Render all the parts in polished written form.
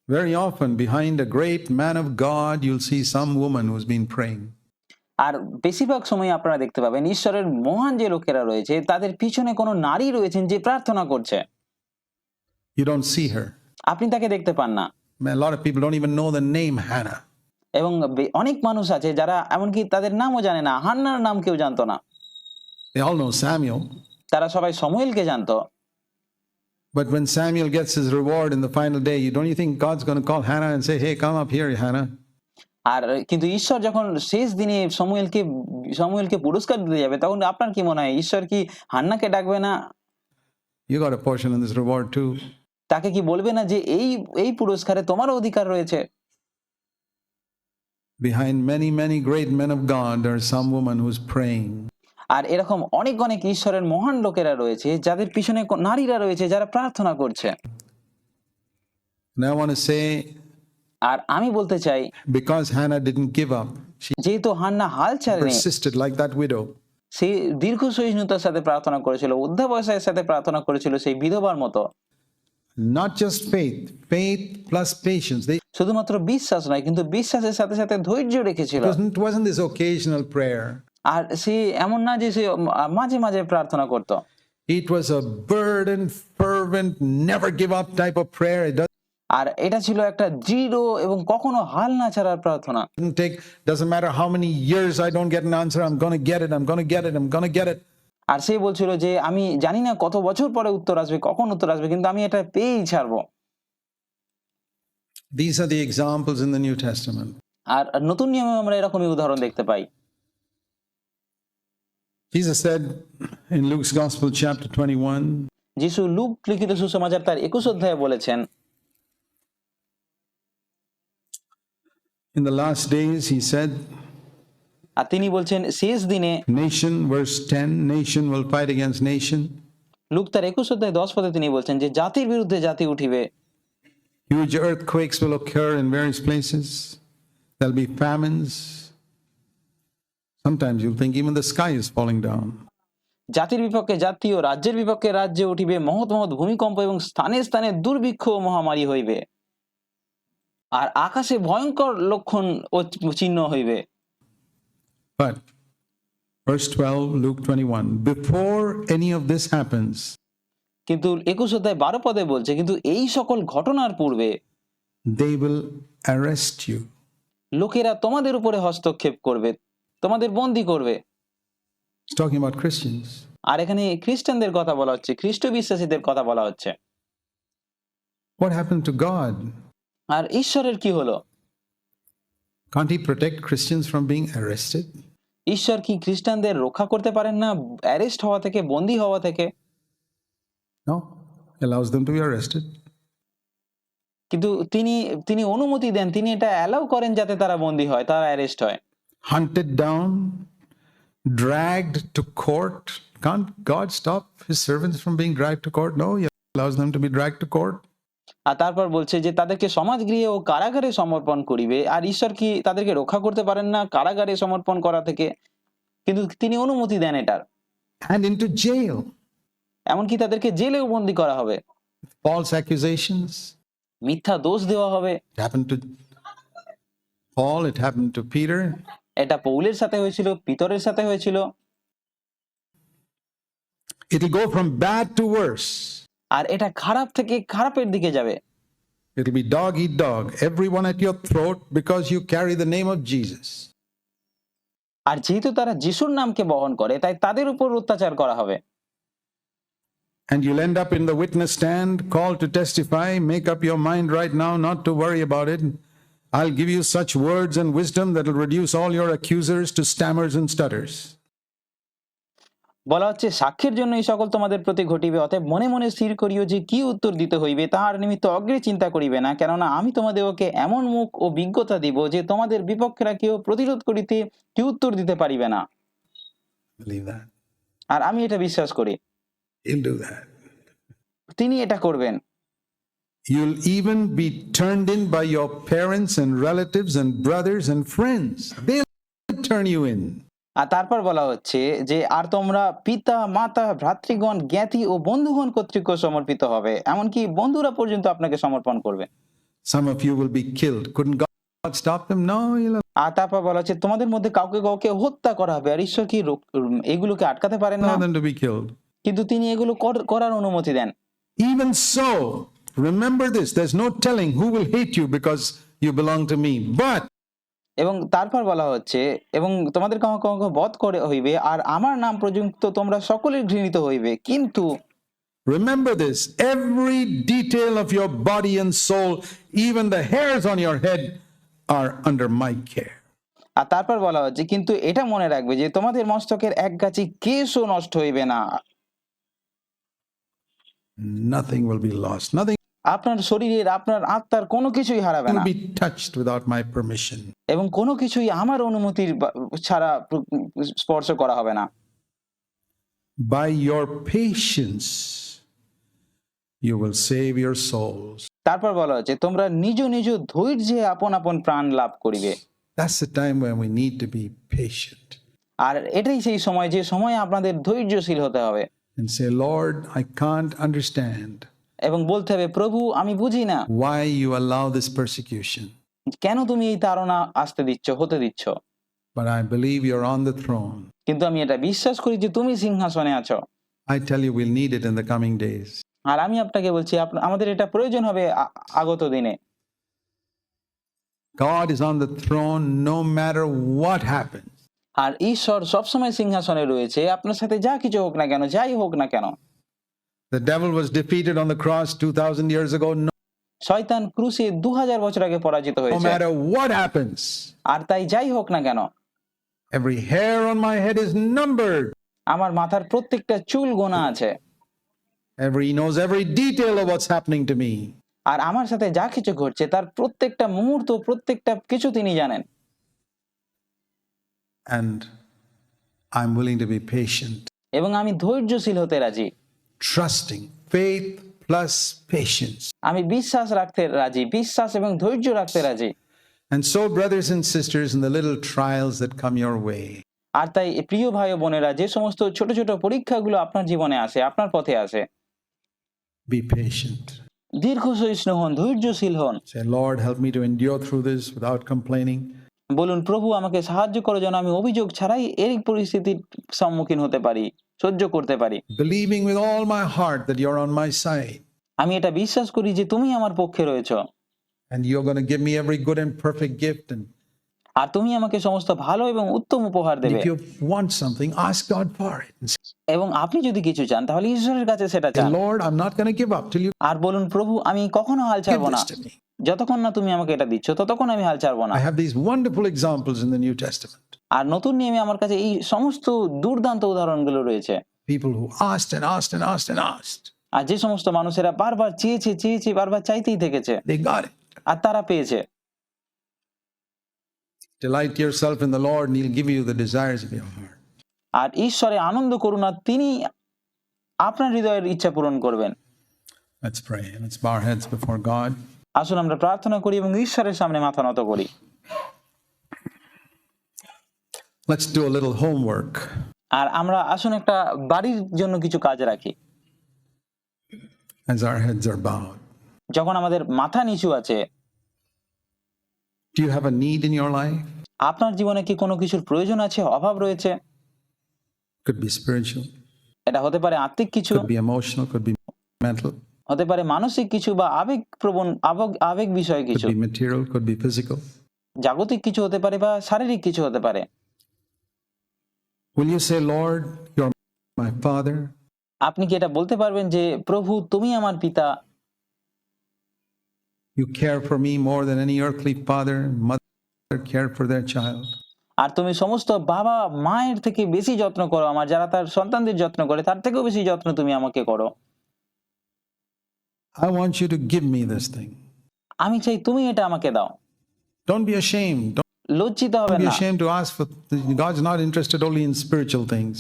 Very often, behind a great man of God, you'll see some woman who's been praying. আর বেশিরভাগ সময় আপনারা দেখতে পাবেন ঈশ্বরের মহান যে লোকেরা রয়েছে তাদের পিছনে কোনো নারী রয়েছেন যে প্রার্থনা করছে। You don't see her. আপনি তাকে দেখতে পান না। A lot of people don't even know the name Hannah. এবং অনেক মানুষ আছে যারা এমনকি তাদের নামও জানে না, হান্নার নাম কেউ জানতো না। They all know Samuel. তারা সবাই শমূয়েলকে জানতো। But when Samuel gets his reward in the final day, don't you think God's going to call Hannah and say, hey, come up here, Hannah? আর কিন্তু ঈশ্বর যখন শেষ দিনে শমূয়েলকে পুরস্কার দিতে যাবে, তখন আপনার কি মনে হয় ঈশ্বর কি হান্নাকে ডাকবে না? You got a portion in this reward too. তাকে কি বলবে না যে এই পুরস্কারে তোমারও অধিকার রয়েছে? Behind many, many great men of God, there's some woman who's praying. আর এরকম অনেক অনেক ঈশ্বরের মহান লোকেরা রয়েছে যাদের পিছনে নারীরা রয়েছে যারা প্রার্থনা করছে। And I want to say, আর আমি বলতে চাই, because Hannah didn't give up, she যেহেতু হান্না হাল ছাড়েনি, persisted like that widow. সে দীর্ঘ সহিষ্ণুতার সাথে প্রার্থনা করেছিল, অধ্যাবসায়ের সাথে প্রার্থনা করেছিল, সেই বিধবার মতো। Not just faith, faith plus patience. শুধুমাত্র বিশ্বাস নয়, কিন্তু বিশ্বাসের সাথে সাথে ধৈর্য রেখেছিল। It wasn't this occasional prayer. আর সে এমন না যে সে মাঝে মাঝে প্রার্থনা করত। It was a burdened, fervent, never give up type of prayer. It আর এটা ছিল একটা দৃঢ় এবং কখনো হাল না ছাড়ার প্রার্থনা। doesn't matter how many years I don't get an answer, I'm going to get it, I'm going to get it, I'm going to get it. আর সে বলছিল যে আমি জানি না কত বছর পরে উত্তর আসবে, কখন উত্তর আসবে, কিন্তু আমি এটা পেয়েই ছাড়বো। These are the examples in the New Testament. আর নতুন নিয়মে আমরা এরকমই উদাহরণ দেখতে পাই। Jesus said in Luke's Gospel chapter 21, যিশু লুক লিখিত সুসমাচার তার 21 অধ্যায়ে বলেছেন, in the last days, he said, আর তিনি বলছেন শেষ দিনে, nation, verse 10, nation will fight against nation. Look তার 21 অধ্যায়ে 10 পদে তিনি বলছেন যে জাতির বিরুদ্ধে জাতি উঠিবে। Huge earthquakes will occur in various places. There'll be famines. Sometimes you'll think even the sky is falling down. জাতির বিপক্ষে জাতি ও রাজ্যের বিপক্ষে রাজ্যে উঠিবে মহৎ মহৎ ভূমিকম্প, এবং স্থানে স্থানে দুর্ভিক্ষ ও মহামারী হইবে। আর আকাশে ভয়ঙ্কর লক্ষণ ও চিহ্ন হইবে। But verse 12, Luke 21, before any of this happens, কিন্তু 21 অধ্যায় 12 পদে বলছে, কিন্তু এই সকল ঘটনার পূর্বে they will arrest you. লোকেরা তোমাদের উপরে হস্তক্ষেপ করবে, তোমাদের বন্দী করবে। It's talking about Christians. আর এখানে খ্রিস্টানদের কথা বলা হচ্ছে, খ্রিস্ট বিশ্বাসীদের কথা বলা হচ্ছে। What happened to God? আর ঈশ্বরের কি হলো? Can't he protect Christians from being arrested? ঈশ্বর কি খ্রিস্টানদের রক্ষা করতে পারেন না অ্যারেস্ট হওয়া থেকে, বন্দী হওয়া থেকে? No, he allows them to be arrested. কিন্তু তিনি অনুমতি দেন, তিনি এটা অ্যালাউ করেন যাতে তারা বন্দী হয়, তারা অ্যারেস্ট হয়। Hunted down, dragged to court. Can't God stop his servants from being dragged to court? No, he allows them to be dragged to court. আর তারপর বলছে যে তাদেরকে সমাজগৃহে ও কারাগারে সমর্পণ করিবে। আর ঈশ্বর কি তাদেরকে রক্ষা করতে পারেন না কারাগারে সমর্পণ করা থেকে? কিন্তু তিনি অনুমতি দেন এটার। And into jail. এমনকি তাদেরকে জেলেও বন্দী করা হবে। False accusations. মিথ্যা দোষ দেওয়া হবে। It happened to Paul, it happened to Peter. এটা পৌলের সাথে হয়েছিল, পিতরের সাথে হয়েছিল। It'll go from bad to worse. আর এটা খারাপ থেকে খারাপের দিকে যাবে। It'll be dog eat dog, everyone at your throat because you carry the name of Jesus. আর যেহেতু তারা যিশুর নামকে বহন করে, তাই তাদের উপর অত্যাচার করা হবে। And you'll end up in the witness stand, called to testify. Make up your mind right now not to worry about it. I'll give you such words and wisdom that will reduce all your accusers to stammers and stutters. বলা হচ্ছে সাক্ষীর জন্য এই সকল তোমাদের প্রতি ঘটিবে, অতএব মনে মনে স্থির করিও যে কি উত্তর দিতে হইবে, তাহার নিমিত্ত অগ্রে চিন্তা করিবে না, কেননা আমি তোমাদেরকে এমন মুখ ও বিজ্ঞতা দিব যে তোমাদের বিপক্ষেরা কেউ প্রতিরোধ করিতে কি উত্তর দিতে পারিবে না। Believe that. আর আমি এটা বিশ্বাস করি He'll do that. তিনি এটা করবেন। You'll even be turned in by your parents and relatives and brothers and friends. They'll turn you in. আর তারপর বলা হচ্ছে যে আর তোমরা পিতা মাতা ভ্রাতৃগণ জ্ঞাতি ও বন্ধুগণ কর্তৃক সমর্পিত হবে, এমনকি বন্ধুরা পর্যন্ত আপনাকে সমর্পণ করবে। Some of you will be killed. Couldn't God stop them? No, He'll আর তারপর বলা হচ্ছে তোমাদের মধ্যে কাউকে কাউকে হত্যা করা হবে, আর ঈশ্বর কি এগুলোকে আটকাতে পারেন না? allow them to be killed. কিন্তু তিনি এগুলো করার অনুমতি দেন। Even so, remember this, there's no telling who will hate you because you belong to me. But এবং তারপর বলা হচ্ছে এবং তোমাদের কাউকে কাউকে বধ করে হইবে, আর আমার নাম পর্যন্ত তোমরা সকলেই ঘৃণিত হইবে, কিন্তু remember this, every detail of your body and soul, even the hairs on your head, are under my care. আর তারপর বলা হচ্ছে কিন্তু এটা মনে রাখবে যে তোমাদের মস্তকের এক গাছি কেশও নষ্ট হইবে না। Nothing will be lost. Nothing আপনার শরীরের আপনার আত্মার কোনো কিছুই হারাবে না, will be touched without my permission. এবং কোনো কিছুই আমার অনুমতির ছাড়া স্পর্শ করা হবে না। By your patience, you will save your souls. তারপর বলা হচ্ছে তোমরা নিজ নিজ ধৈর্যে আপন আপন প্রাণ লাভ করিবে। That's the time when we need to be patient আর এটাই সেই সময় যে সময় আপনাদের ধৈর্যশীল হতে হবে and say, Lord, I can't understand এবং বলতে হবে প্রভু আমি বুঝি না why you allow this persecution, কেন তুমি এই তাড়না আসতে দিচ্ছ, হতে দিচ্ছ, but I believe you're on the throne. কিন্তু আমি এটা বিশ্বাস করি যে তুমি সিংহাসনে আছো। I tell you, we'll need it in the coming days. আর আমি আপনাকে বলছি আমাদের এটা প্রয়োজন হবে আগত দিনে। God is on the throne no matter what happens. আর ঈশ্বর সবসময় সিংহাসনে রয়েছে, আপনার সাথে যা কিছু হোক না কেন, যাই হোক না কেন। The devil was defeated on the cross 2000 years ago. No শয়তান ক্রুশে 2000 বছর আগে পরাজিত হয়েছে, matter what happens, আর তাই যাই হোক না কেন every hair on my head is numbered. আমার মাথার প্রত্যেকটা চুল গোনা আছে, He knows every detail of what's happening to me. আর আমার সাথে যা কিছু ঘটছে তার প্রত্যেকটা মুহূর্ত, প্রত্যেকটা কিছু তিনি জানেন। And I'm willing to be patient, এবং আমি ধৈর্যশীল হতে রাজি, trusting, faith plus patience. আমি বিশ্বাস রাখতে রাজি, বিশ্বাস এবং ধৈর্য রাখতে রাজি। And so, brothers and sisters, in the little trials that come your way, আর তাই প্রিয় ভাই ও বোনেরা, যে সমস্ত ছোট ছোট পরীক্ষাগুলো আপনার জীবনে আসে, আপনার পথে আসে, be patient. দীর্ঘ সহিষ্ণু হন, ধৈর্যশীল হন। Say, Lord, help me to endure through this without complaining. বলুন প্রভু আমাকে সাহায্য করো যেন আমি অভিযোগ ছাড়াই এই পরিস্থিতির সম্মুখীন হতে পারি, সহ্য করতে পারি। Believing with all my heart that you're on my side. আমি এটা বিশ্বাস করি যে তুমি আমার পক্ষে রয়েছো, And you're going to give me every good and perfect gift. And আর তুমি আমাকে সমস্ত ভালো এবং উত্তম উপহার দেবে। if you want something, ask God for it. And say, এবং আপনি যদি কিছু চান তাহলে ঈশ্বরের কাছে সেটা চান। Lord, I'm not going to give up till you আর বলুন প্রভু আমি কখনো হাল give ছাড়বো না, this to me. যতক্ষণ না তুমি আমাকে এটা দিচ্ছ ততক্ষণ আমি হাল ছাড়বো না। I have these wonderful examples in the New Testament. আর নতুন নিয়মে আমার কাছে এই সমস্ত দুর্দান্ত উদাহরণগুলো রয়েছে। People who asked and asked and asked and asked. আর যে সমস্ত মানুষেরা বারবার চেয়েছে চেয়েছে, বারবার চাইতেই থেকেছে, They got it. আর তারা পেয়েছে। Delight yourself in the Lord and He'll give you the desires of your heart. আর ঈশ্বরে আনন্দ করুন, আর তিনি আপনার হৃদয়ের ইচ্ছা পূরণ করবেন। Let's pray. Let's bow our heads before God. আসুন আমরা প্রার্থনা করি এবং ঈশ্বরের সামনে মাথা নত করি। Let's do a little homework. আর আমরা আসুন একটা বাড়ির জন্য কিছু কাজ রাখি। As our heads are bowed. যখন আমাদের মাথা নিচু আছে, Do you have a need in your life? আপনার জীবনে কি কোনো কিছুর প্রয়োজন আছে, অভাব রয়েছে? Could be spiritual, এটা হতে পারে আত্মিক কিছু, could be emotional, could be mental, হতে পারে মানসিক কিছু, বা আবেগপ্রবণ আবেগ বিষয় could কিছু, be material, could be physical. জাগতিক কিছু হতে পারে বা শারীরিক কিছু হতে পারে। Will you say, Lord, you're my Father? আপনি কি এটা বলতে পারবেন যে প্রভু তুমি আমার পিতা, You care for me more than any earthly father and mother care for their child. আর তুমি সমস্ত বাবা মায়ের থেকে বেশি যত্ন করো আমার, যারা তার সন্তানদের যত্ন করে তার থেকেও বেশি যত্ন তুমি আমাকে করো। I want you to give me this thing. আমি চাই তুমি এটা আমাকে দাও। Don't be ashamed. লজ্জিত হবেন Don't be না, ashamed to ask for. God's not interested only in spiritual things.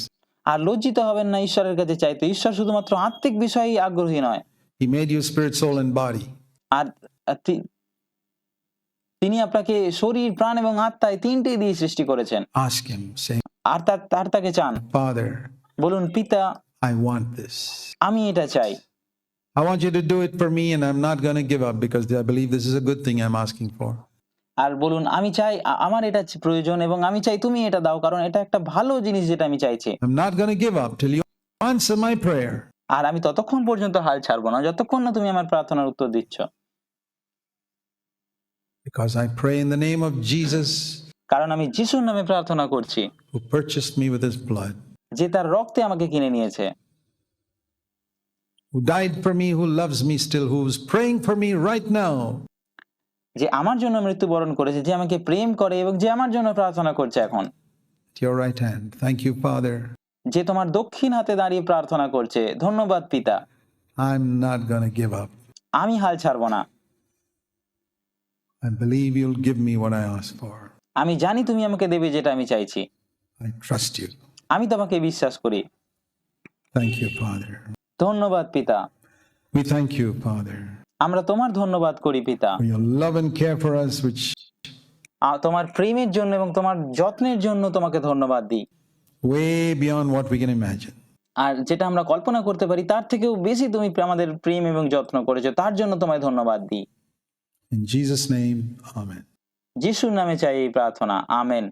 আর লজ্জিত হবেন না ঈশ্বরের কাছে চাইতে। ঈশ্বর শুধুমাত্র আত্মিক বিষয়েই আগ্রহী নয়, He made you spirit, soul, and body. আর তিনি আপনাকে শরীর, প্রাণ এবং আত্মায় তিনটেই দিয়ে সৃষ্টি করেছেন। Ask Him, say, আর তাকে চান, Father, বলুন পিতা I want this. আমি এটা চাই। I want you to do it for me, and I'm not going to give up because I believe this is a good thing I'm asking for. আর বলুন, আমি চাই আমার এটা প্রয়োজন এবং আমি চাই তুমি এটা দাও, কারণ এটা একটা ভালো জিনিস যেটা আমি চাইছি। I'm not going to give up till you answer my prayer. আর আমি ততক্ষণ পর্যন্ত হাল ছাড়বো না যতক্ষণ না তুমি আমার প্রার্থনার উত্তর দিচ্ছ। Because I pray in the name of Jesus, কারণ আমি যিশুর নামে প্রার্থনা করছি, who purchased me with his blood, যে তার রক্তে আমাকে কিনে নিয়েছে, who died for me, who loves me still, who's praying for me right now. যে আমার জন্য মৃত্যুবরণ করেছে, যে আমাকে প্রেম করে এবং যে আমার জন্য প্রার্থনা করছে এখন, At your right hand. Thank you, Father. যে তোমার দক্ষিণ হাতে দাঁড়িয়ে প্রার্থনা করছে। ধন্যবাদ পিতা। I'm not going to give up. আমি হাল ছাড়বো না। I believe you'll give me what I ask for. আমি জানি তুমি আমাকে দেবে যেটা আমি চাইছি। I trust you. আমি তোমাকে বিশ্বাস করি। Thank you, Father. ধন্যবাদ পিতা। We thank you, Father, আমরা তোমার ধন্যবাদ করি পিতা, for your love and care for us, which তোমার প্রেমের জন্য এবং তোমার যত্নের জন্য তোমাকে ধন্যবাদ দিই। way beyond what we can imagine. আর যেটা আমরা কল্পনা করতে পারি তার থেকেও বেশি তুমি আমাদের প্রেম এবং যত্ন করেছো, তার জন্য তোমায় ধন্যবাদ দিই। In Jesus' name, amen. যিশুর নামে চাই এই প্রার্থনা, আমেন।